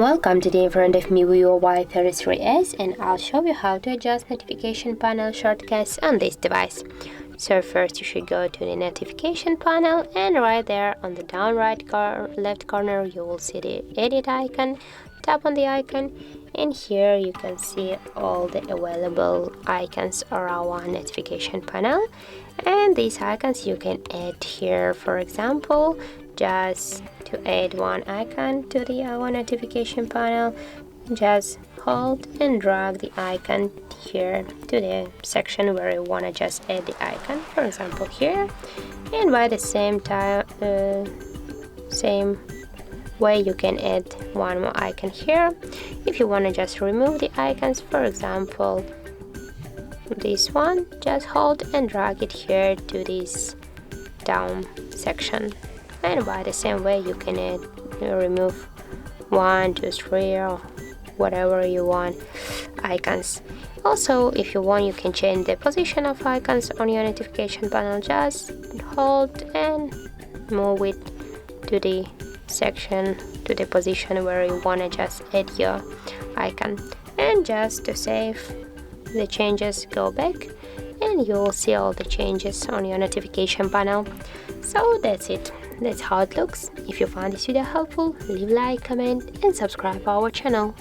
Welcome to the in front of me VIVO Y33s, and I'll show you how to adjust notification panel shortcuts on this device. So first you should go to the notification panel, and right there on the down left corner you will see the edit icon. Tap on the icon, and here you can see all the available icons around our notification panel, and these icons you can add here. For example, just to add one icon to our notification panel, just hold and drag the icon here to the section where you want to just add the icon, for example here, and by the same way you can add one more icon here. If you want to just remove the icons, for example this one, just hold and drag it here to this down section, and by the same way you can remove 1, 2, 3 or whatever you want icons. Also, if you want, you can change the position of icons on your notification panel. Just hold and move it to the section, to the position where you want to just add your icon. And just to save the changes, go back and you will see all the changes on your notification panel. So that's it. That's how it looks. If you found this video helpful, leave a like, comment and subscribe our channel.